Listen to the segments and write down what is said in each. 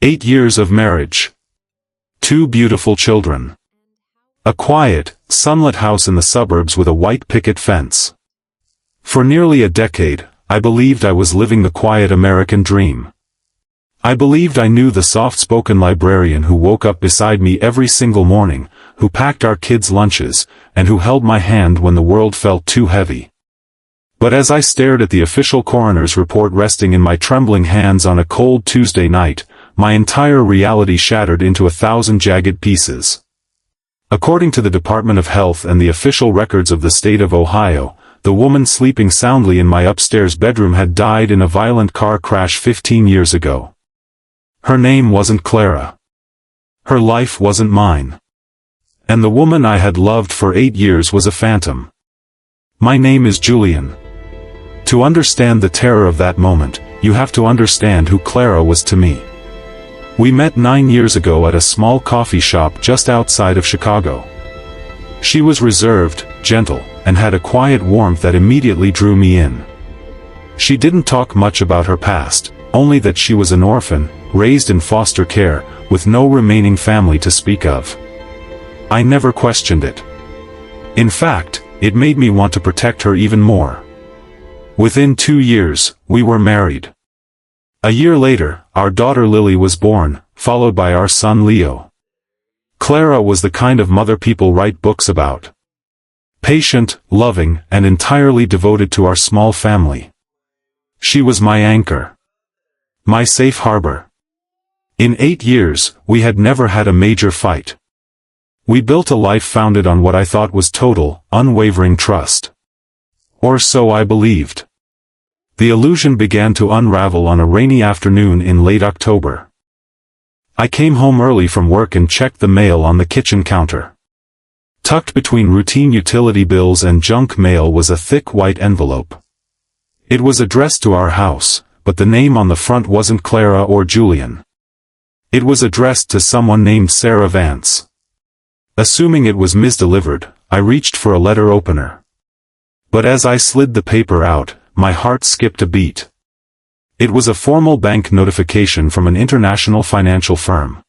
8 years of marriage. 2 beautiful children. A quiet, sunlit house in the suburbs with a white picket fence. For nearly a decade, I believed I was living the quiet American dream. I believed I knew the soft-spoken librarian who woke up beside me every single morning, who packed our kids' lunches, and who held my hand when the world felt too heavy. But as I stared at the official coroner's report resting in my trembling hands on a cold Tuesday night, my entire reality shattered into 1,000 jagged pieces. According to the Department of Health and the official records of the state of Ohio, the woman sleeping soundly in my upstairs bedroom had died in a violent car crash 15 years ago. Her name wasn't Clara. Her life wasn't mine. And the woman I had loved for 8 years was a phantom. My name is Julian. To understand the terror of that moment, you have to understand who Clara was to me. We met 9 years ago at a small coffee shop just outside of Chicago. She was reserved, gentle, and had a quiet warmth that immediately drew me in. She didn't talk much about her past, only that she was an orphan, raised in foster care, with no remaining family to speak of. I never questioned it. In fact, it made me want to protect her even more. Within 2 years, we were married. A year later, our daughter Lily was born, followed by our son Leo. Clara was the kind of mother people write books about. Patient, loving, and entirely devoted to our small family. She was my anchor. My safe harbor. In 8 years, we had never had a major fight. We built a life founded on what I thought was total, unwavering trust. Or so I believed. The illusion began to unravel on a rainy afternoon in late October. I came home early from work and checked the mail on the kitchen counter. Tucked between routine utility bills and junk mail was a thick white envelope. It was addressed to our house, but the name on the front wasn't Clara or Julian. It was addressed to someone named Sarah Vance. Assuming it was misdelivered, I reached for a letter opener. But as I slid the paper out, my heart skipped a beat. It was a formal bank notification from an international financial firm.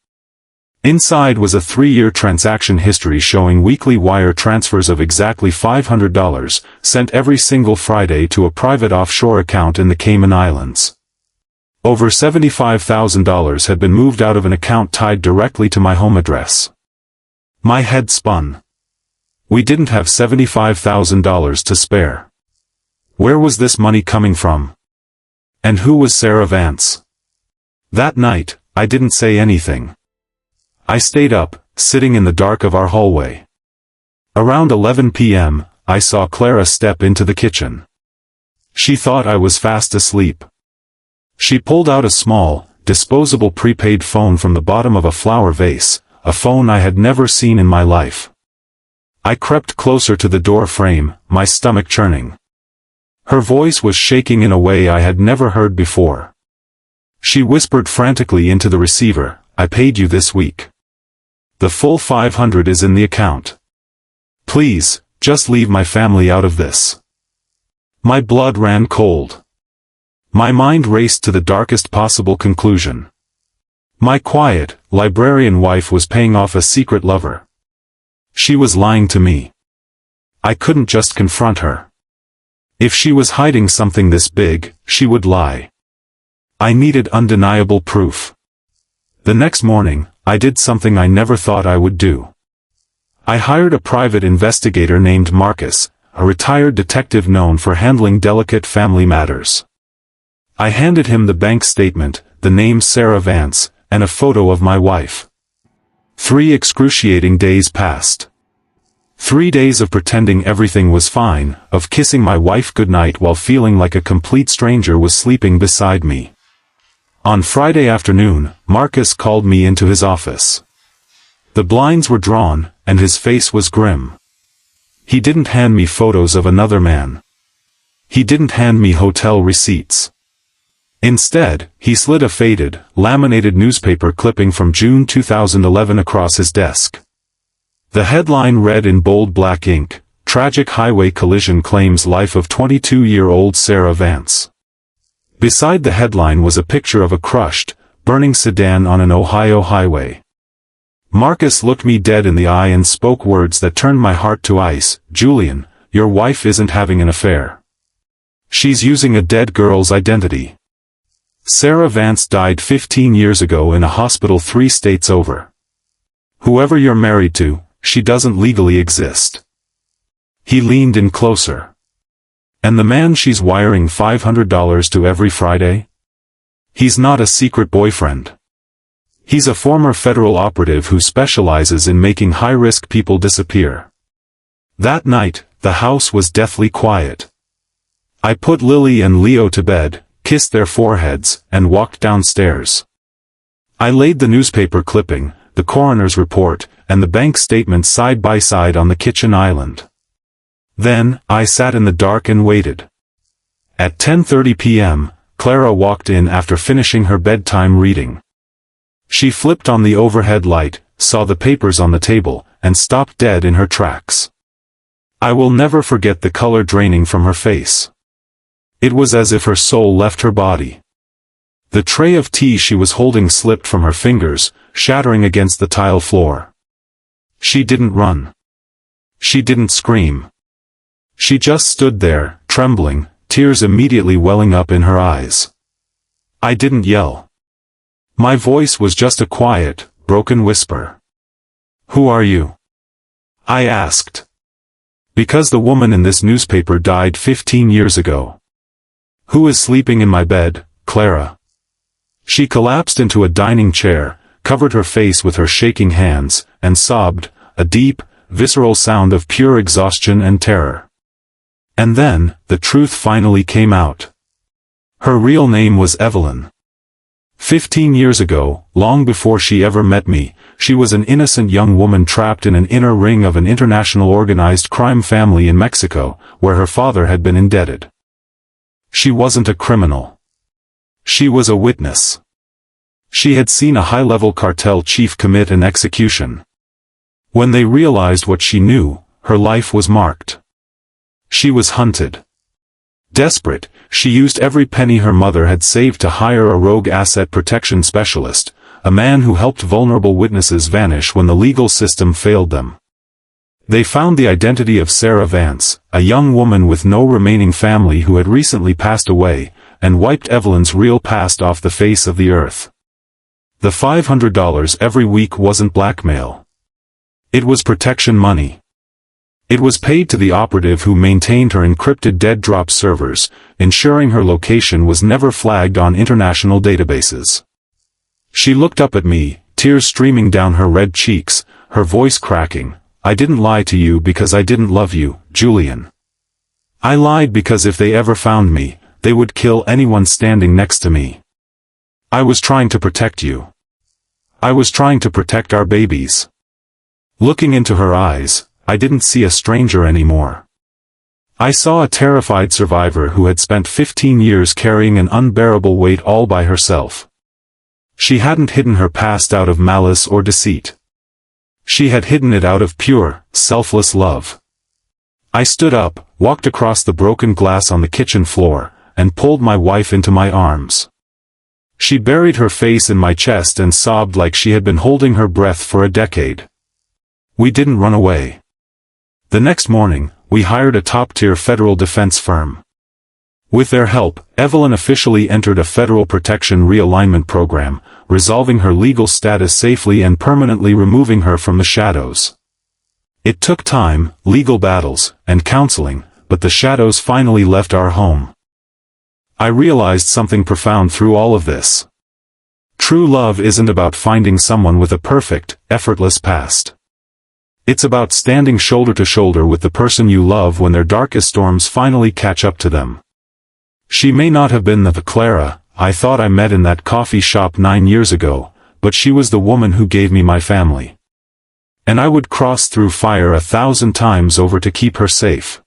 Inside was a 3-year transaction history showing weekly wire transfers of exactly $500, sent every single Friday to a private offshore account in the Cayman Islands. Over $75,000 had been moved out of an account tied directly to my home address. My head spun. We didn't have $75,000 to spare. Where was this money coming from? And who was Sarah Vance? That night, I didn't say anything. I stayed up, sitting in the dark of our hallway. Around 11 p.m., I saw Clara step into the kitchen. She thought I was fast asleep. She pulled out a small, disposable prepaid phone from the bottom of a flower vase, a phone I had never seen in my life. I crept closer to the door frame, my stomach churning. Her voice was shaking in a way I had never heard before. She whispered frantically into the receiver, "I paid you this week. The full $500 is in the account. Please, just leave my family out of this." My blood ran cold. My mind raced to the darkest possible conclusion. My quiet, librarian wife was paying off a secret lover. She was lying to me. I couldn't just confront her. If she was hiding something this big, she would lie. I needed undeniable proof. The next morning, I did something I never thought I would do. I hired a private investigator named Marcus, a retired detective known for handling delicate family matters. I handed him the bank statement, the name Sarah Vance, and a photo of my wife. 3 excruciating days passed. 3 days of pretending everything was fine, of kissing my wife goodnight while feeling like a complete stranger was sleeping beside me. On Friday afternoon, Marcus called me into his office. The blinds were drawn, and his face was grim. He didn't hand me photos of another man. He didn't hand me hotel receipts. Instead, he slid a faded, laminated newspaper clipping from June 2011 across his desk. The headline read in bold black ink, "Tragic highway collision claims life of 22-year-old Sarah Vance." Beside the headline was a picture of a crushed, burning sedan on an Ohio highway. Marcus looked me dead in the eye and spoke words that turned my heart to ice. "Julian, your wife isn't having an affair. She's using a dead girl's identity. Sarah Vance died 15 years ago in a hospital 3 states over. Whoever you're married to, she doesn't legally exist." He leaned in closer. "And the man she's wiring $500 to every Friday? He's not a secret boyfriend. He's a former federal operative who specializes in making high-risk people disappear." That night, the house was deathly quiet. I put Lily and Leo to bed, kissed their foreheads, and walked downstairs. I laid the newspaper clipping, the coroner's report, and the bank statement side by side on the kitchen island. Then, I sat in the dark and waited. At 10:30 p.m., Clara walked in after finishing her bedtime reading. She flipped on the overhead light, saw the papers on the table, and stopped dead in her tracks. I will never forget the color draining from her face. It was as if her soul left her body. The tray of tea she was holding slipped from her fingers, shattering against the tile floor. She didn't run. She didn't scream. She just stood there, trembling, tears immediately welling up in her eyes. I didn't yell. My voice was just a quiet, broken whisper. "Who are you?" I asked. "Because the woman in this newspaper died 15 years ago." "Who is sleeping in my bed, Clara?" She collapsed into a dining chair, covered her face with her shaking hands, and sobbed, a deep, visceral sound of pure exhaustion and terror. And then, the truth finally came out. Her real name was Evelyn. 15 years ago, long before she ever met me, she was an innocent young woman trapped in an inner ring of an international organized crime family in Mexico, where her father had been indebted. She wasn't a criminal. She was a witness. She had seen a high-level cartel chief commit an execution. When they realized what she knew, her life was marked. She was hunted. Desperate, she used every penny her mother had saved to hire a rogue asset protection specialist, a man who helped vulnerable witnesses vanish when the legal system failed them. They found the identity of Sarah Vance, a young woman with no remaining family who had recently passed away, and wiped Evelyn's real past off the face of the earth. The $500 every week wasn't blackmail. It was protection money. It was paid to the operative who maintained her encrypted dead drop servers, ensuring her location was never flagged on international databases. She looked up at me, tears streaming down her red cheeks, her voice cracking. "I didn't lie to you because I didn't love you, Julian. I lied because if they ever found me, they would kill anyone standing next to me. I was trying to protect you. I was trying to protect our babies." Looking into her eyes, I didn't see a stranger anymore. I saw a terrified survivor who had spent 15 years carrying an unbearable weight all by herself. She hadn't hidden her past out of malice or deceit. She had hidden it out of pure, selfless love. I stood up, walked across the broken glass on the kitchen floor, and pulled my wife into my arms. She buried her face in my chest and sobbed like she had been holding her breath for a decade. We didn't run away. The next morning, we hired a top-tier federal defense firm. With their help, Evelyn officially entered a federal protection realignment program, resolving her legal status safely and permanently removing her from the shadows. It took time, legal battles, and counseling, but the shadows finally left our home. I realized something profound through all of this. True love isn't about finding someone with a perfect, effortless past. It's about standing shoulder to shoulder with the person you love when their darkest storms finally catch up to them. She may not have been the Clara I thought I met in that coffee shop 9 years ago, but she was the woman who gave me my family. And I would cross through fire 1,000 times over to keep her safe.